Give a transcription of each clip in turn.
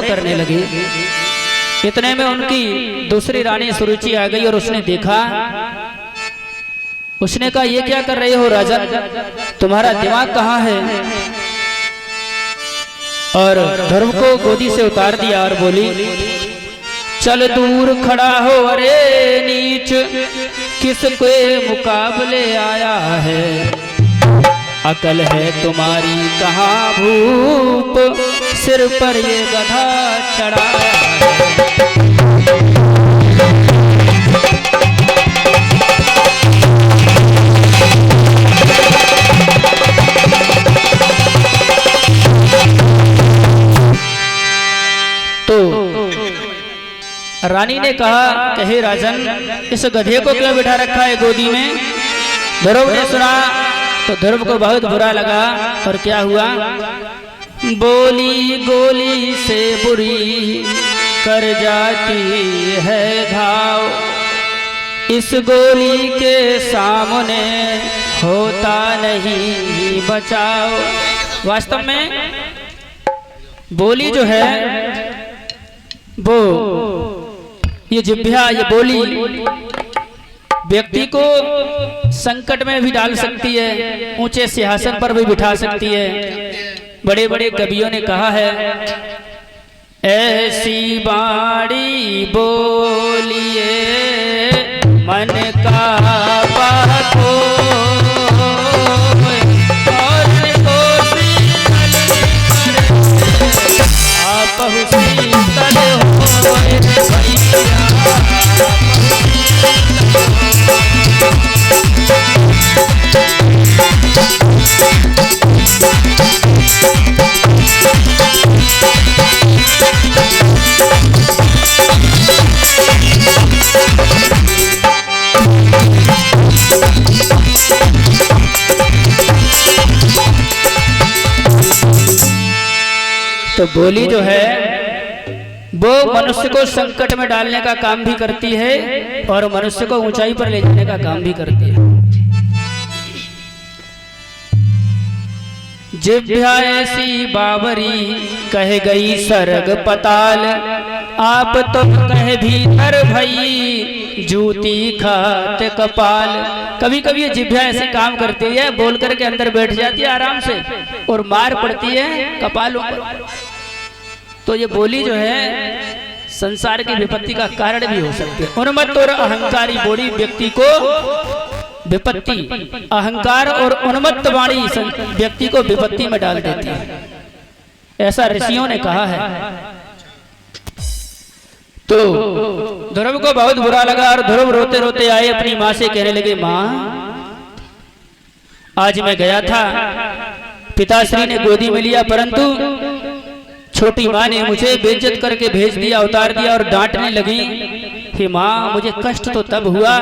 करने लगी। इतने में उनकी दूसरी रानी सुरुचि आ गई और उसने देखा। उसने कहा, ये क्या कर रहे हो राजन, तुम्हारा दिमाग कहाँ है? और ध्रुव को गोदी से उतार दिया और बोली, चल दूर खड़ा हो अरे नीच, किसके मुकाबले आया है? अकल है तुम्हारी कहाँ भूप, सिर पर ये गधा चढ़ाया है। रानी ने कहा, कहे राजन, इस गधे को क्यों बिठा रखा है गोदी में? ध्रुव ने सुना तो ध्रुव को बहुत बुरा लगा। और क्या हुआ? बोली गोली से बुरी कर जाती है घाव, इस गोली के सामने होता नहीं बचाव। वास्तव में बोली जो है वो, ये जिह्वा, ये बोली व्यक्ति को संकट में भी डाल सकती है, ऊंचे सिंहासन पर भी बिठा सकती है। बड़े बड़े कवियों ने कहा है, ऐसी बाड़ी बोलिए मन का बातो, तो बोली जो है वो मनुष्य को संकट में डालने का काम भी करती है और मनुष्य को ऊंचाई पर ले जाने का काम भी करती है। जिह्वा ऐसी बावरी कह गई सरग पताल, आप तो कह भीतर भई जूती खात कपाल। कभी कभी ये जिह्वा ऐसे काम करती है, बोल करके अंदर बैठ जाती है आराम से और मार पड़ती है कपाल ऊपर। तो ये बोली जो है संसार की विपत्ति का कारण भी हो सकती है। उन्मत्त और अहंकारी बोली व्यक्ति को विपत्ति, अहंकार और उन्मत्त वाणी व्यक्ति को विपत्ति में डाल देती है, ऐसा ऋषियों ने कहा है। तो ध्रुव को बहुत बुरा लगा और ध्रुव रोते रोते आए अपनी माँ से, कहने लगे, माँ आज मैं गया था, पिताश्री ने गोदी में लिया, परंतु छोटी माँ ने मुझे बेइज्जत करके भेज दिया, उतार दिया और डांटने लगी। कि माँ मुझे कष्ट तो तब हुआ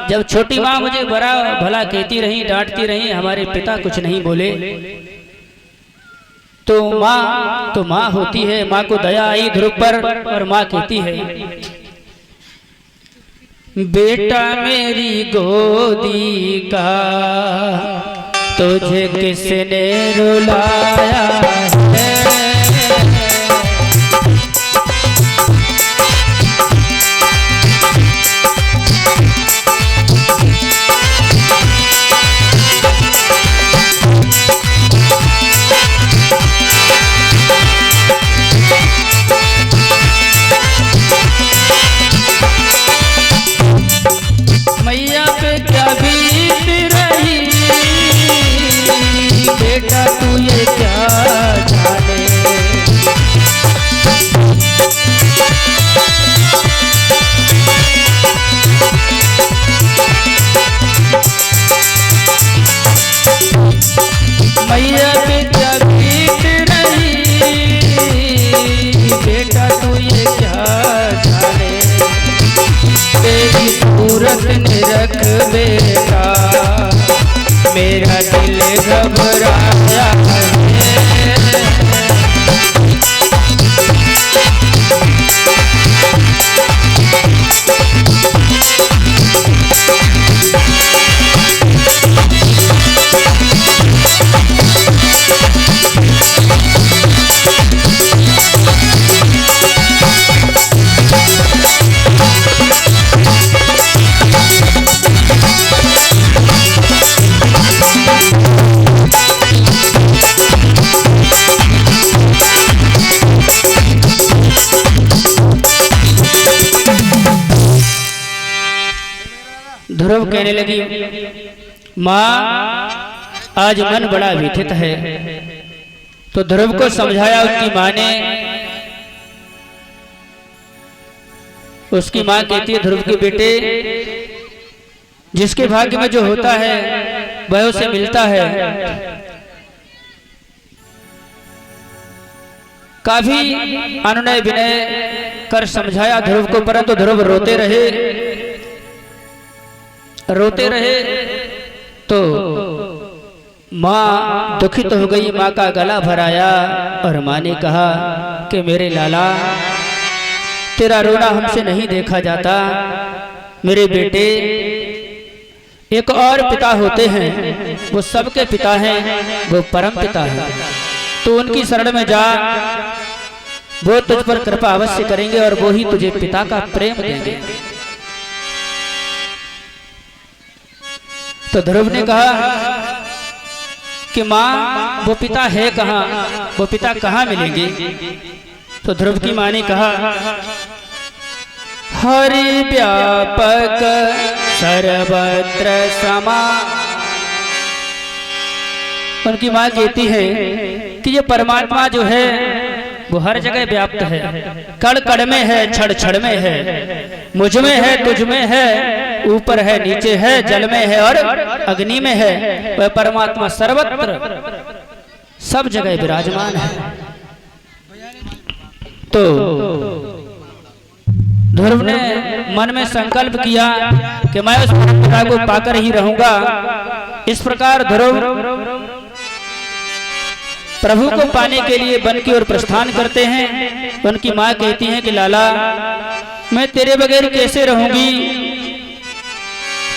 जब छोटी माँ मुझे बड़ा भला कहती रही, डांटती रही, हमारे पिता कुछ नहीं बोले। तो माँ होती है, माँ को दया आई ध्रुव पर और माँ कहती है, बेटा मेरी गोदी का तुझे किसने रुलाया है? मैया पे क्या बीत रही, बेटा तू ये क्या जाने। मैया पे क्या बीत रही, बेटा तू ये क्या जाने। तेरी सूरत ने रख बेटा मेरा दिल घबराया है। ध्रुव कहने लगी, माँ आज मन बड़ा व्यथित है। तो ध्रुव को समझाया उसकी माँ ने। उसकी माँ कहती है, ध्रुव के बेटे, जिसके भाग्य में जो होता है वह उसे मिलता है। काफी अनुनय विनय कर समझाया ध्रुव को, परंतु ध्रुव रोते रहे। तो माँ दुखित हो गई, माँ का गला भराया और माँ ने कहा कि मेरे लाला, तेरा रोना हमसे नहीं देखा जाता। मेरे बेटे, एक और पिता होते हैं, वो सबके पिता हैं, वो परम पिता है। तो उनकी शरण में जा, वो तुझ पर कृपा अवश्य करेंगे और वो ही तुझे पिता का प्रेम देंगे। तो ध्रुव ने कहा कि माँ वो पिता है कहाँ, वो पिता कहाँ मिलेंगे? तो ध्रुव की माँ ने कहा, हरि व्यापक सर्वत्र समा। उनकी माँ कहती है कि ये परमात्मा जो है वो हर जगह व्याप्त है, कण कण में है, क्षण क्षण में है, मुझ में है, तुझ में है, ऊपर है, नीचे है, जल में है और अग्नि में है। वह परमात्मा सर्वत्र सब जगह विराजमान है। तो ध्रुव ने मन में संकल्प किया कि मैं उस पिता को पाकर ही रहूंगा। इस प्रकार ध्रुव प्रभु को पाने के लिए वन की ओर प्रस्थान करते हैं। उनकी माँ कहती हैं कि लाला, मैं तेरे बगैर कैसे रहूंगी?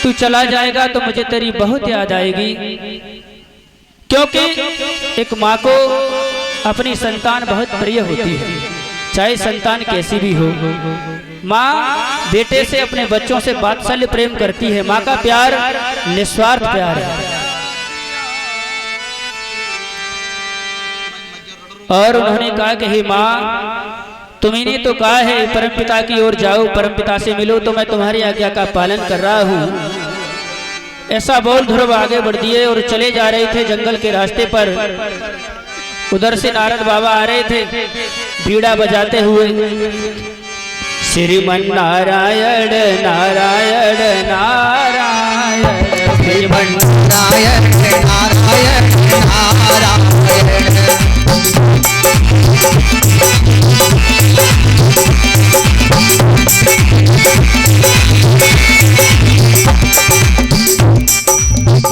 तू चला जाएगा तो मुझे तेरी बहुत याद आएगी। क्योंकि एक माँ को अपनी संतान बहुत प्रिय होती है, चाहे संतान कैसी भी हो। माँ बेटे से, अपने बच्चों से वात्सल्य प्रेम करती है। माँ का प्यार निस्वार्थ प्यार है। और उन्होंने कहा कि हे माँ, तुम्ही ने तो कहा है परमपिता की ओर जाओ, परमपिता से मिलो, तो मैं तुम्हारी आज्ञा का पालन कर रहा हूँ। ऐसा बोल ध्रुव आगे बढ़ दिए और चले जा रहे थे जंगल के रास्ते पर। उधर से नारद बाबा आ रहे थे बीड़ा बजाते हुए। श्रीमन नारायण नारायण नारायण, श्रीमन नारायण नारायण नारायण।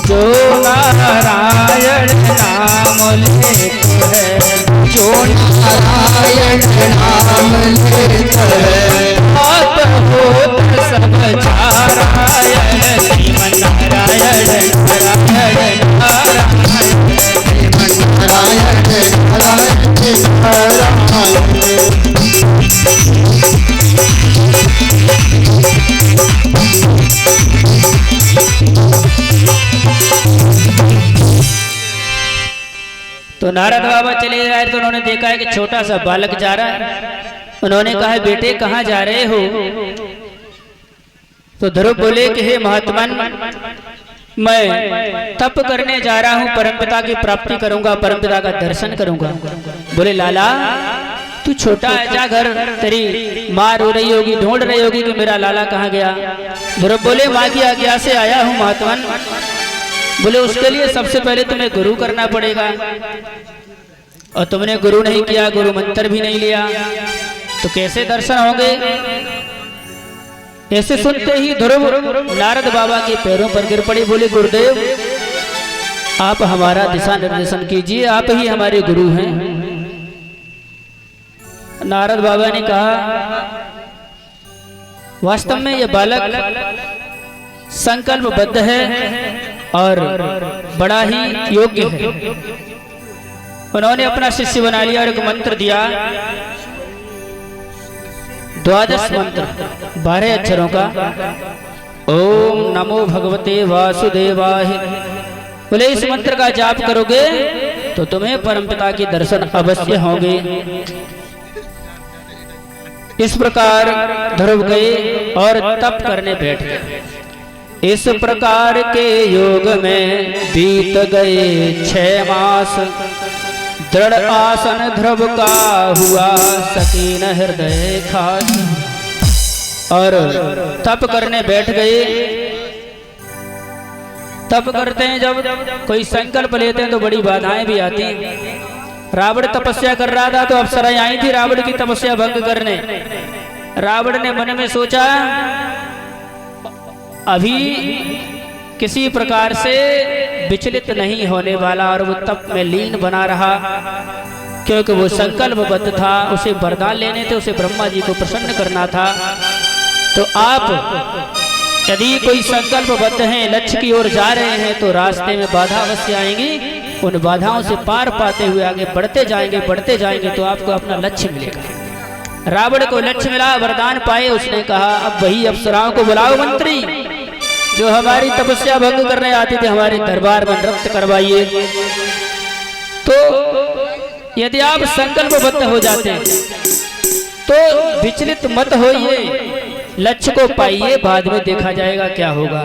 जो नारायण नाम लेता है, जो नारायण नाम लेता है, आप होत सब नारायण। श्रीमन नारायण नारायण नारायण, श्रीमन नारायण नारायण नारायण। तो नारद बाबा चले आए तो उन्होंने देखा है कि छोटा सा बालक जा रहा है। उन्होंने कहा, बेटे कहाँ जा रहे हो? तो ध्रुव बोले कि हे महात्मन, मैं तप करने जा रहा हूँ, परमपिता की प्राप्ति करूंगा, परमपिता का दर्शन करूंगा। बोले लाला, तू छोटा है, जा घर, तेरी माँ रो रही होगी, ढूंढ रही होगी कि मेरा लाला कहाँ गया। ध्रुव बोले, माँ की आज्ञा से आया हूँ महात्मन। बोले उसके लिए सबसे पहले तुम्हें गुरु करना पड़ेगा, और तुमने गुरु नहीं किया, गुरु मंत्र भी नहीं लिया, तो कैसे दर्शन होंगे? ऐसे सुनते ही ध्रुव नारद बाबा के पैरों पर गिर पड़ी। बोले, गुरुदेव आप हमारा दिशा निर्देशन कीजिए, आप ही हमारे गुरु हैं। नारद बाबा ने कहा, वास्तव में यह बालक संकल्पबद्ध है और बड़ा ही योग्य है। उन्होंने अपना शिष्य बना लिया और एक मंत्र दिया, 12 मंत्र 12 अक्षरों का। ओम नमो भगवते वासुदेवाय। बोले इस मंत्र का जाप करोगे तो तुम्हें परमपिता के दर्शन अवश्य होंगे। इस प्रकार ध्रुव गए और तप करने बैठ गए। इस प्रकार के योग में बीत गए 6 मास, दृढ़ आसन ध्रुव का हुआ सकीन हृदय खास। और तप करने बैठ गए। तप करते हैं जब कोई संकल्प लेते हैं तो बड़ी बाधाएं भी आती हैं। रावण तपस्या कर रहा था तो अप्सराएं आई थी रावण की तपस्या भंग करने। रावण ने मन में सोचा अभी किसी प्रकार से विचलित नहीं होने वाला, और वो तप में लीन बना रहा क्योंकि वो संकल्पबद्ध था। उसे वरदान लेने थे, उसे ब्रह्मा जी को प्रसन्न करना था। तो आप यदि कोई संकल्पबद्ध हैं, लक्ष्य की ओर जा रहे हैं, तो रास्ते में बाधा अवश्य आएंगी। उन बाधाओं से पार पाते हुए आगे बढ़ते जाएंगे तो आपको अपना लक्ष्य मिलेगा। रावण को लक्ष्य मिला, वरदान पाए। उसने कहा अब वही अप्सराओं को बुलाओ मंत्री जो हमारी तपस्या भंग करने आते थे, हमारे दरबार में नृत्य करवाइए। तो यदि आप संकल्पबद्ध हो जाते हैं तो विचलित मत होइए, लक्ष्य को पाइए, बाद में देखा जाएगा क्या होगा।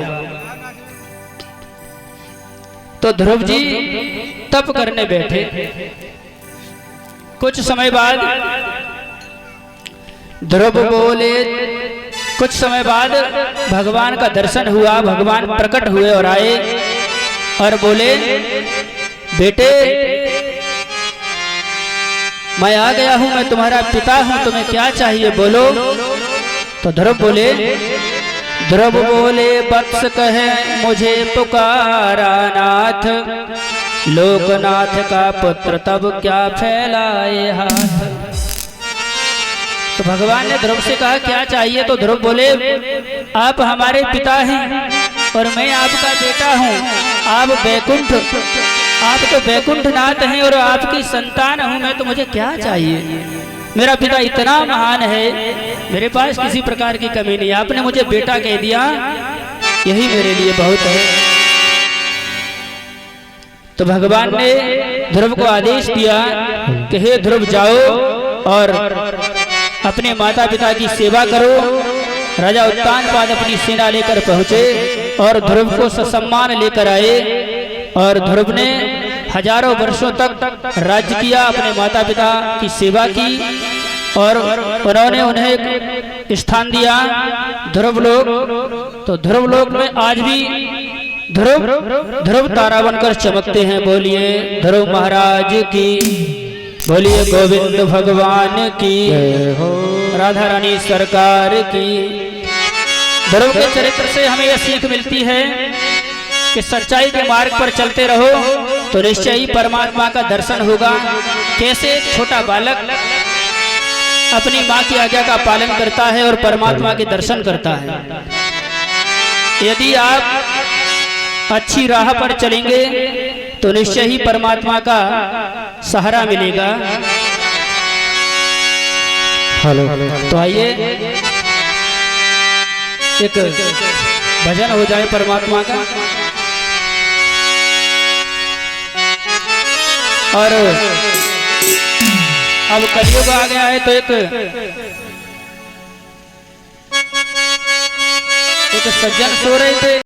तो ध्रुव जी तप करने बैठे। कुछ समय बाद ध्रुव बोले, कुछ समय बाद भगवान का दर्शन हुआ। भगवान प्रकट हुए और आए और बोले बेटे मैं आ गया हूं, मैं तुम्हारा पिता हूं, तुम्हें क्या चाहिए बोलो। तो ध्रुव बोले वत्स कहे मुझे पुकारा नाथ, लोकनाथ का पुत्र तब क्या फैलाए हाथ। तो भगवान ने ध्रुव से कहा क्या चाहिए। तो ध्रुव बोले आप हमारे पिता हैं और मैं आपका बेटा हूँ। आप तो वैकुंठ नाथ हैं और आपकी संतान हूँ मैं, तो मुझे क्या चाहिए। मेरा पिता इतना महान है, मेरे पास किसी प्रकार की कमी नहीं। आपने मुझे बेटा कह दिया, यही मेरे लिए बहुत है। तो भगवान ने ध्रुव को आदेश दिया कि हे ध्रुव जाओ और अपने माता पिता की सेवा करो। राजा उत्तानपाद अपनी सेना लेकर पहुंचे और ध्रुव को ससम्मान लेकर आए। और ध्रुव ने हजारों वर्षों तक राज्य किया, अपने माता पिता की सेवा की और उन्होंने उन्हें स्थान दिया ध्रुवलोक। तो ध्रुवलोक में आज भी ध्रुव तारा बनकर चमकते हैं। बोलिए ध्रुव महाराज की, बोलिए गोविंद भगवान की, राधा रानी सरकार की। ध्रुव के चरित्र से हमें यह सीख मिलती है कि सच्चाई के मार्ग पर चलते रहो तो निश्चय ही परमात्मा का दर्शन होगा। कैसे एक छोटा बालक अपनी माँ की आज्ञा का पालन करता है और परमात्मा के दर्शन करता है। यदि आप अच्छी राह पर चलेंगे तो निश्चय ही परमात्मा का सहारा मिलेगा। तो आइए एक भजन हो जाए परमात्मा का। और अब कलयुग आ गया है तो एक सज्जन सो रहे थे।